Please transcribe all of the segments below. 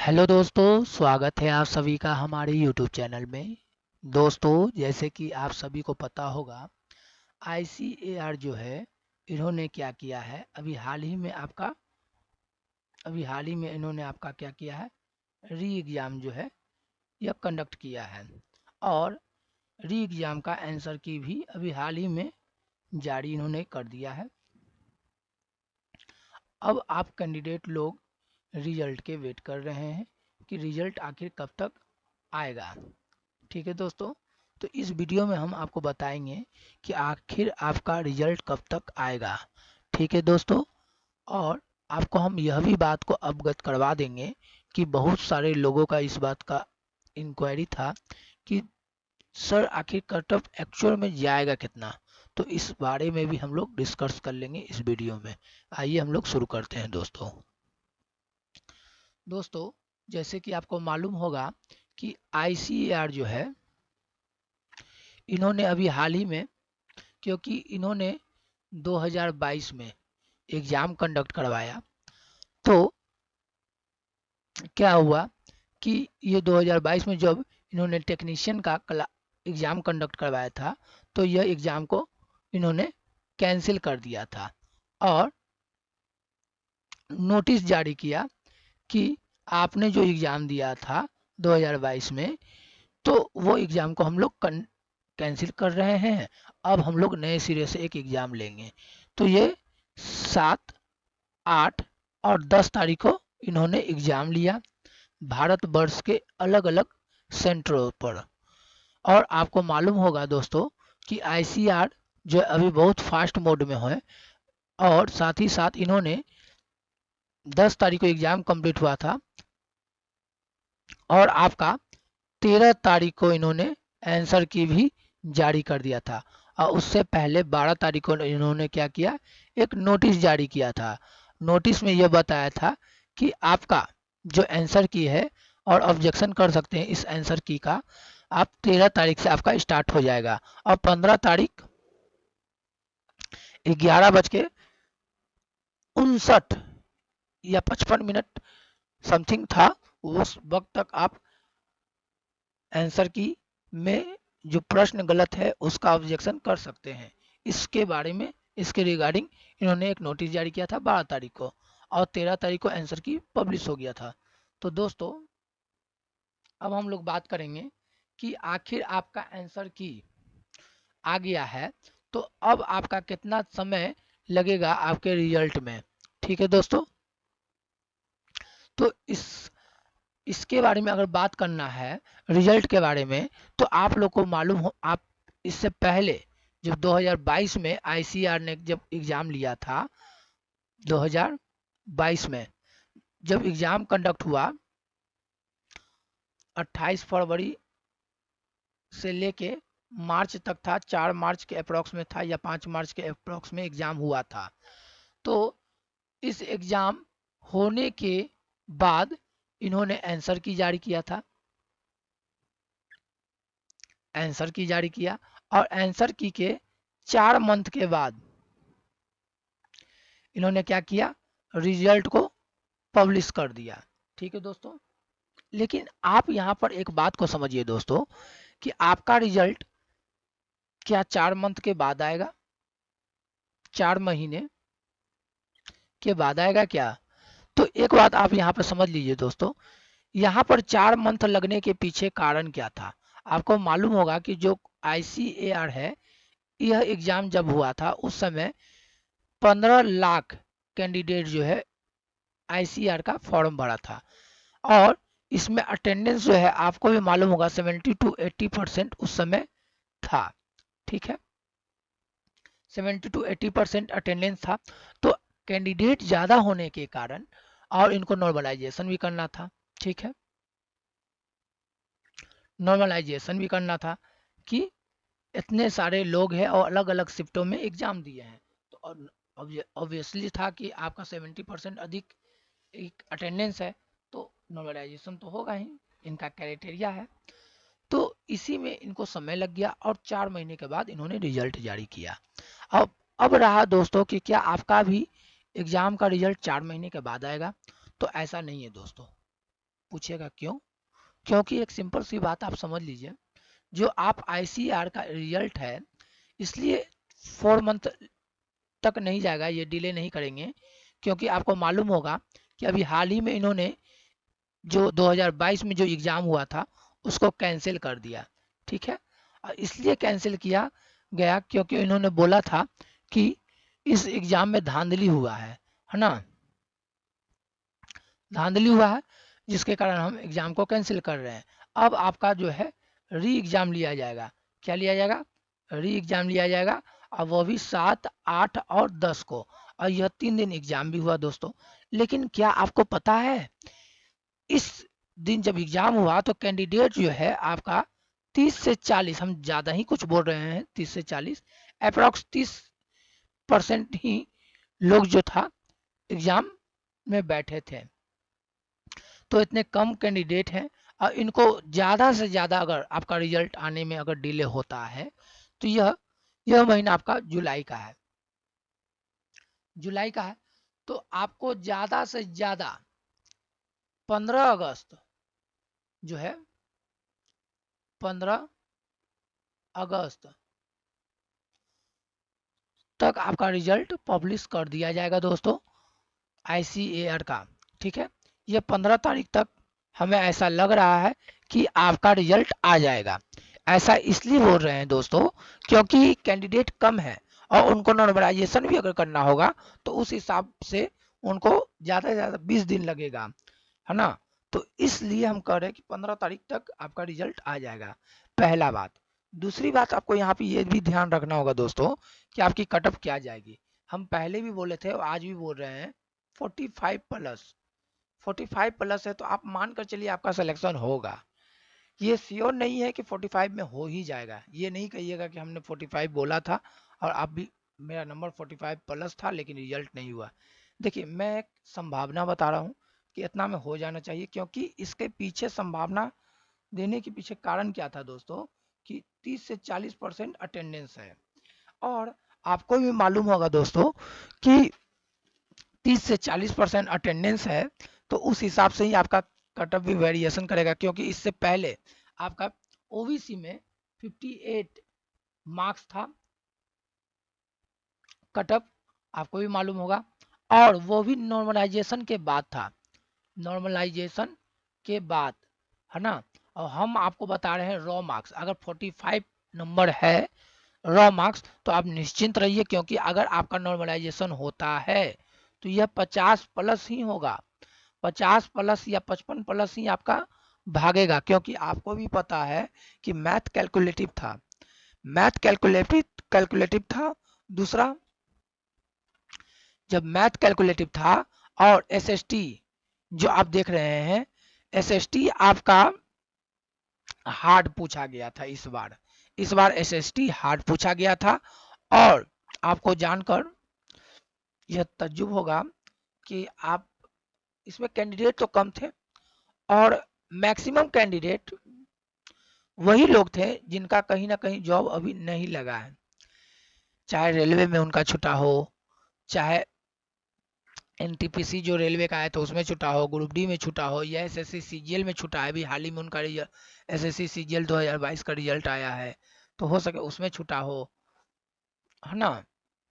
Hello दोस्तों, स्वागत है आप सभी का हमारे यूट्यूब चैनल में। दोस्तों, जैसे कि आप सभी को पता होगा, आईसीएआर जो है इन्होंने क्या किया है, अभी हाल ही में इन्होंने आपका क्या किया है, री एग्ज़ाम जो है यह कंडक्ट किया है। और री एग्ज़ाम का आंसर की भी अभी हाल ही में जारी इन्होंने कर दिया है। अब आप कैंडिडेट लोग रिजल्ट के वेट कर रहे हैं कि रिजल्ट आखिर कब तक आएगा। ठीक है दोस्तों, तो इस वीडियो में हम आपको बताएंगे कि आखिर आपका रिजल्ट कब तक आएगा। ठीक है दोस्तों, और आपको हम यह भी बात को अवगत करवा देंगे कि बहुत सारे लोगों का इस बात का इंक्वायरी था कि सर आखिर कट ऑफ एक्चुअल में जाएगा कितना। तो इस बारे में भी हम लोग डिस्कस कर लेंगे इस वीडियो में। आइए हम लोग शुरू करते हैं दोस्तों। दोस्तों, जैसे कि आपको मालूम होगा कि आईसीएआर जो है इन्होंने अभी हाल ही में, क्योंकि इन्होंने 2022 में एग्ज़ाम कंडक्ट करवाया, तो क्या हुआ कि ये 2022 में जब इन्होंने टेक्नीशियन का एग्ज़ाम कंडक्ट करवाया था, तो यह एग्ज़ाम को इन्होंने कैंसिल कर दिया था और नोटिस जारी किया कि आपने जो एग्ज़ाम दिया था 2022 में, तो वो एग्ज़ाम को हम लोग कैंसिल कर रहे हैं। अब हम लोग नए सिरे से एक एग्ज़ाम लेंगे। तो ये 7, 8 और 10 तारीख को इन्होंने एग्ज़ाम लिया भारत वर्ष के अलग अलग सेंटरों पर। और आपको मालूम होगा दोस्तों कि आईसीआर जो अभी बहुत फास्ट मोड में है, और साथ ही साथ इन्होंने 10 तारीख को एग्ज़ाम कंप्लीट हुआ था और आपका 13 तारीख को इन्होंने आंसर की भी जारी कर दिया था। और उससे पहले 12 तारीख को इन्होंने क्या किया, एक नोटिस जारी किया था। नोटिस में यह बताया था कि आपका जो आंसर की है, और ऑब्जेक्शन कर सकते हैं इस आंसर की का, आप 13 तारीख से आपका स्टार्ट हो जाएगा। और 15 तारीख 11:59 या 55 मिनट समथिंग था, उस वक्त तक आप आंसर की में जो प्रश्न गलत है उसका ऑब्जेक्शन कर सकते हैं। इसके बारे में, इसके रिगार्डिंग इन्होंने एक नोटिस जारी किया था 12 तारीख को, और 13 तारीख को आंसर की पब्लिश हो गया था। तो दोस्तों, अब हम लोग बात करेंगे कि आखिर आपका आंसर की आ गया है, तो अब आपका कितना समय लगेगा आपके रिजल्ट में। ठीक है दोस्तों, तो इसके बारे में अगर बात करना है, रिजल्ट के बारे में, तो आप लोग को मालूम हो, आप इससे पहले जब 2022 में आईसीआर ने जब एग्ज़ाम लिया था, 2022 में जब एग्ज़ाम कंडक्ट हुआ, 28 फरवरी से लेके मार्च तक था, 4 मार्च के अप्रॉक्स में था या 5 मार्च के अप्रॉक्स में एग्ज़ाम हुआ था। तो इस एग्ज़ाम होने के बाद इन्होंने आंसर की जारी किया था, आंसर की जारी किया, और आंसर की के 4 मंथ के बाद इन्होंने क्या किया, रिजल्ट को पब्लिश कर दिया। ठीक है दोस्तों, लेकिन आप यहाँ पर एक बात को समझिए दोस्तों कि आपका रिजल्ट क्या 4 मंथ के बाद आएगा, 4 महीने के बाद आएगा क्या? तो एक बात आप यहाँ पर समझ लीजिए दोस्तों, यहाँ पर 4 मंथ लगने के पीछे कारण क्या था। आपको मालूम होगा कि जो आईसीएआर है, यह एग्ज़ाम जब हुआ था उस समय 15 लाख कैंडिडेट जो है आईसीआर का फॉर्म भरा था, और इसमें अटेंडेंस जो है आपको भी मालूम होगा 70 to 80% उस समय था। ठीक है, 70 to 80% अटेंडेंस था। तो कैंडिडेट ज़्यादा होने के कारण, और इनको नॉर्मलाइजेशन भी करना था। ठीक है, नॉर्मलाइजेशन भी करना था कि इतने सारे लोग हैं और अलग अलग शिफ्टों में एग्जाम दिए हैं, तो ऑब्वियसली था कि आपका 70% अधिक एक अटेंडेंस है, तो नॉर्मलाइजेशन तो होगा ही, इनका क्राइटेरिया है। तो इसी में इनको समय लग गया और 4 महीने के बाद इन्होंने रिजल्ट जारी किया। अब रहा दोस्तों कि क्या आपका भी एग्जाम का रिजल्ट 4 महीने के बाद आएगा, तो ऐसा नहीं है दोस्तों। पूछेगा क्यों? क्योंकि एक सिंपल सी बात आप समझ लीजिए, जो आप आईसीआर का रिजल्ट है, इसलिए 4 मंथ तक नहीं जाएगा, ये डिले नहीं करेंगे, क्योंकि आपको मालूम होगा कि अभी हाल ही में इन्होंने जो 2022 में जो एग्ज़ाम हुआ था उसको कैंसिल कर दिया। ठीक है, इसलिए कैंसिल किया गया क्योंकि इन्होंने बोला था कि इस एग्ज़ाम में धांधली हुआ है ना, धांधली हुआ है, जिसके कारण हम एग्ज़ाम को कैंसिल कर रहे हैं। अब आपका जो है री एग्ज़ाम लिया जाएगा। क्या लिया जाएगा? री एग्ज़ाम लिया जाएगा, और वो भी 7, 8 और 10 को, और यह 3 दिन एग्ज़ाम भी हुआ दोस्तों। लेकिन क्या आपको पता है, इस दिन जब एग्ज़ाम हुआ तो कैंडिडेट जो है आपका 30 से 40, हम ज़्यादा ही कुछ बोल रहे हैं, 30 से 40 अप्रॉक्स 30% ही लोग जो था एग्ज़ाम में बैठे थे। तो इतने कम कैंडिडेट हैं, और इनको ज़्यादा से ज़्यादा अगर आपका रिजल्ट आने में अगर डिले होता है तो यह महीना आपका जुलाई का है, जुलाई का है, तो आपको ज़्यादा से ज़्यादा 15 अगस्त जो है, 15 अगस्त तक आपका रिजल्ट पब्लिश कर दिया जाएगा दोस्तों, आईसीएआर का। ठीक है, ये 15 तारीख तक हमें ऐसा लग रहा है कि आपका रिजल्ट आ जाएगा। ऐसा इसलिए बोल रहे हैं दोस्तों क्योंकि कैंडिडेट कम है, और उनको नॉर्मलाइजेशन भी अगर करना होगा तो उस हिसाब से उनको ज़्यादा से ज़्यादा 20 दिन लगेगा, है ना। तो इसलिए हम कह रहे हैं कि 15 तारीख तक आपका रिजल्ट आ जाएगा, पहला बात। दूसरी बात, आपको यहाँ पे ये भी ध्यान रखना होगा दोस्तों कि आपकी कट ऑफ क्या जाएगी। हम पहले भी बोले थे और आज भी बोल रहे हैं 45 प्लस, 45 प्लस है तो आप मान कर चलिए आपका सिलेक्शन होगा। ये श्योर नहीं है कि 45 में हो ही जाएगा, ये नहीं कहिएगा कि हमने 45 बोला था और आप भी, मेरा नंबर 45 प्लस था लेकिन रिजल्ट नहीं हुआ। देखिए, मैं एक संभावना बता रहा हूँ कि इतना में हो जाना चाहिए, क्योंकि इसके पीछे संभावना देने के पीछे कारण क्या था दोस्तों, कि 30 से 40% अटेंडेंस है, और आपको भी मालूम होगा दोस्तों कि 30 से 40% अटेंडेंस है, तो उस हिसाब से ही आपका कट ऑफ भी वेरिएशन करेगा, क्योंकि इससे पहले आपका ओबीसी में 58 मार्क्स था कट ऑफ, आपको भी मालूम होगा, और वो भी नॉर्मलाइजेशन के बाद था, नॉर्मलाइजेशन के बाद, है ना। और हम आपको बता रहे हैं रॉ मार्क्स, अगर 45 नंबर है रॉ मार्क्स तो आप निश्चिंत रहिए, क्योंकि अगर आपका नॉर्मलाइजेशन होता है तो यह 50 प्लस ही होगा, 50 प्लस या 55 प्लस ही आपका भागेगा, क्योंकि आपको भी पता है कि मैथ कैलकुलेटिव था, मैथ कैलकुलेटिव कैलकुलेटिव था। दूसरा, जब मैथ कैलकुलेटिव था, और एसएसटी जो आप देख रहे हैं, एसएसटी आपका हार्ड पूछा गया था इस बार एसएसटी हार्ड पूछा गया था। और आपको जानकर यह तज्जुब होगा कि आप, इसमें कैंडिडेट तो कम थे, और मैक्सिमम कैंडिडेट वही लोग थे जिनका कहीं ना कहीं जॉब अभी नहीं लगा है, चाहे रेलवे में उनका छुटा हो, चाहे एनटीपीसी जो रेलवे का है तो उसमें छुटा हो, ग्रुप डी में छुटा हो, या एसएससी सीजीएल में छुटा है, अभी हाल ही में उनका एसएससी सीजीएल 2022 का रिजल्ट आया है, तो हो सके उसमें छुटा हो, है ना।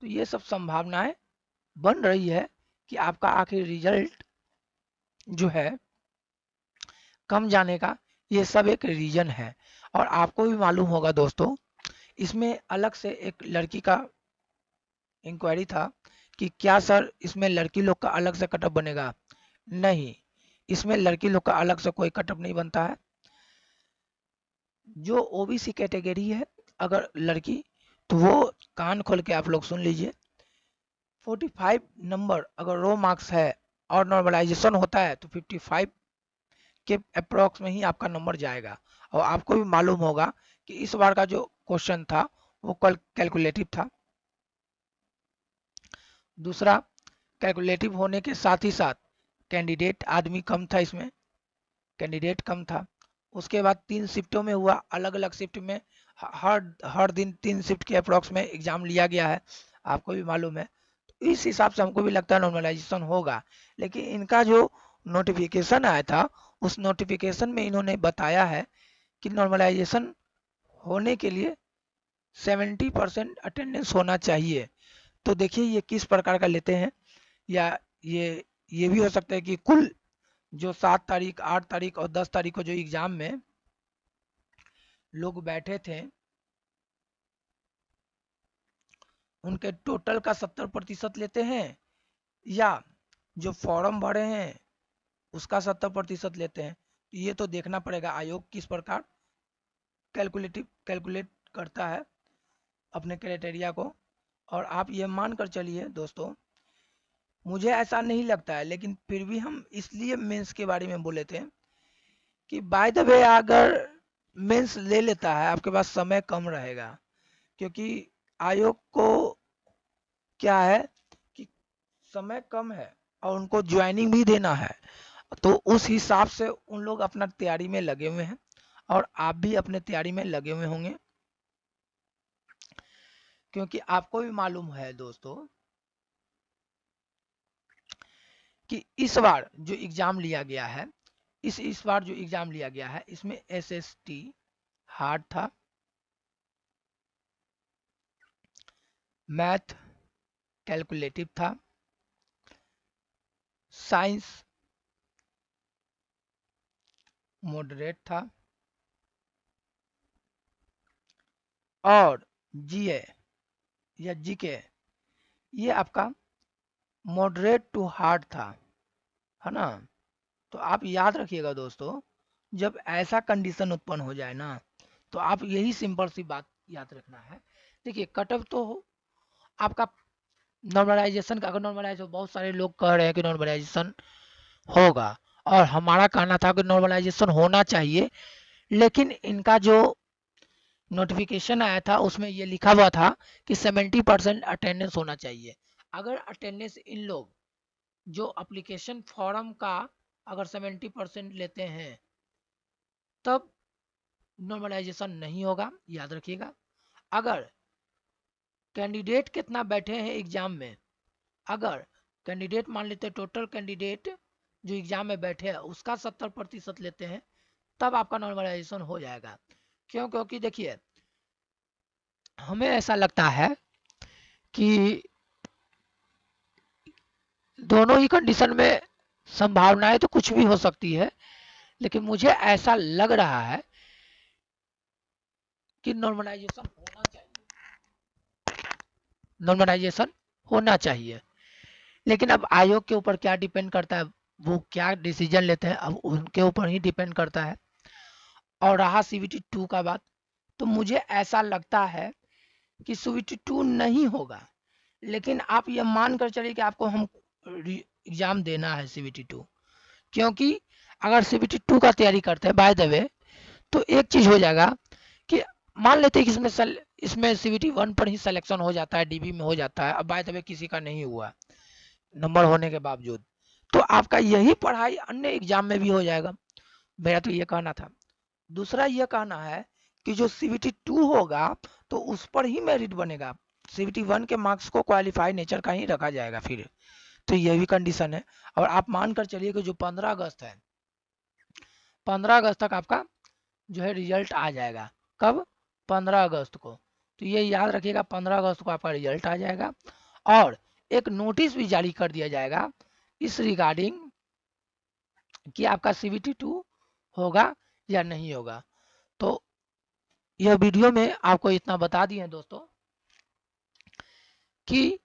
तो ये सब संभावनाएं बन रही है कि आपका आखिर रिजल्ट जो है कम जाने का, ये सब एक रीजन है। और आपको भी मालूम होगा दोस्तों, इसमें अलग से एक लड़की का इंक्वायरी था कि क्या सर इसमें लड़की लोग का अलग से कटअप बनेगा। नहीं, इसमें लड़की लोग का अलग से कोई कटअप नहीं बनता है। जो ओबीसी कैटेगरी है अगर लड़की, तो वो कान खोल के आप लोग सुन लीजिए, 45 नंबर अगर रो मार्क्स है और नॉर्मलाइजेशन होता है तो 55 के अप्रॉक्स में ही आपका नंबर जाएगा। और आपको भी मालूम होगा कि इस बार का जो क्वेश्चन था वो कल कैलकुलेटिव था। दूसरा, कैलकुलेटिव होने के साथ ही साथ कैंडिडेट आदमी कम था, इसमें कैंडिडेट कम था। उसके बाद 3 शिफ्टों में हुआ, अलग अलग शिफ्ट में हर हर दिन 3 शिफ्ट के अप्रॉक्स में एग्जाम लिया गया है, आपको भी मालूम है। तो इस हिसाब से हमको भी लगता है नॉर्मलाइजेशन होगा, लेकिन इनका जो नोटिफिकेशन आया था उस नोटिफिकेशन में इन्होंने बताया है कि नॉर्मलाइजेशन होने के लिए 70% अटेंडेंस होना चाहिए। तो देखिए ये किस प्रकार का लेते हैं, या ये भी हो सकता है कि कुल जो 7 तारीख 8 तारीख और 10 तारीख को जो एग्जाम में लोग बैठे थे उनके टोटल का 70% लेते हैं, या जो फॉर्म भरे हैं उसका 70% लेते हैं। ये तो देखना पड़ेगा आयोग किस प्रकार कैलकुलेट करता है अपने क्राइटेरिया को। और आप ये मान कर चलिए दोस्तों, मुझे ऐसा नहीं लगता है, लेकिन फिर भी हम इसलिए मेंस के बारे में बोले थे कि बाय द वे अगर मेंस ले लेता है आपके पास समय कम रहेगा, क्योंकि आयोग को क्या है कि समय कम है और उनको ज्वाइनिंग भी देना है, तो उस हिसाब से उन लोग अपना तैयारी में लगे हुए हैं और आप भी अपने तैयारी में लगे हुए होंगे। क्योंकि आपको भी मालूम है दोस्तों कि इस बार जो एग्जाम लिया गया है, इस बार जो एग्जाम लिया गया है इसमें एसएसटी हार्ड था, मैथ कैलकुलेटिव था, साइंस मॉडरेट था, और जीए या जीके ये आपका मॉडरेट टू हार्ड था, है ना। तो आप याद रखिएगा दोस्तों, जब ऐसा कंडीशन उत्पन्न हो जाए ना, तो आप यही सिंपल सी बात याद रखना है। देखिए कट ऑफ तो आपका नॉर्मलाइजेशन का, अगर नॉर्मलाइज हो, बहुत सारे लोग कह रहे हैं कि नॉर्मलाइजेशन होगा, और हमारा कहना था कि नॉर्मलाइजेशन होना चाहिए, लेकिन इनका जो नोटिफिकेशन आया था उसमें ये लिखा हुआ था कि 70% अटेंडेंस होना चाहिए। अगर अटेंडेंस इन लोग जो एप्लीकेशन फॉर्म का अगर 70% लेते हैं तब नॉर्मलाइजेशन नहीं होगा, याद रखिएगा। अगर कैंडिडेट कितना बैठे हैं एग्जाम में, अगर कैंडिडेट मान लेते हैं टोटल कैंडिडेट जो एग्जाम में बैठे हैं उसका 70% लेते हैं, तब आपका नॉर्मलाइजेशन हो जाएगा। क्यों? क्योंकि देखिए हमें ऐसा लगता है कि दोनों ही कंडीशन में संभावनाएं तो कुछ भी हो सकती है, लेकिन मुझे ऐसा लग रहा है कि नॉर्मलाइजेशन होना चाहिए। लेकिन अब आयोग के ऊपर क्या डिपेंड करता है, वो क्या डिसीजन लेते हैं, अब उनके ऊपर ही डिपेंड करता है। और रहा सीवीटी 2 का बात, तो मुझे ऐसा लगता है कि सीवीटी 2 नहीं होगा, लेकिन आप ये मान कर चलिए कि आपको हम एग्जाम देना है सीवीटी 2, क्योंकि अगर सीवीटी 2 का तैयारी करते हैं बाय द वे, तो एक चीज हो जाएगा कि मान लेते हैं कि इसमें सीवीटी 1 पर ही सिलेक्शन हो जाता है, डीबी में हो जाता है, अब बाय द वे किसी का नहीं हुआ नंबर होने के बावजूद, तो आपका यही पढ़ाई अन्य एग्जाम में भी हो जाएगा। मेरा तो ये कहना था। दूसरा ये कहना है कि जो सीवीटी 2 होगा तो उस पर ही मेरिट बनेगा, सीवीटी 1 के मार्क्स को क्वालिफाई नेचर का ही रखा जाएगा फिर, तो ये भी कंडीशन है। और आप मान कर चलिए कि जो 15 अगस्त है, 15 अगस्त तक आपका जो है रिजल्ट आ जाएगा। कब? 15 अगस्त को। तो ये याद रखिएगा 15 अगस्त को आपका रिजल्ट आ जाएगा, और एक नोटिस भी जारी कर दिया जाएगा इस रिगार्डिंग कि आपका सीवीटी 2 होगा या नहीं होगा। तो यह वीडियो में आपको इतना बता दिए दोस्तों कि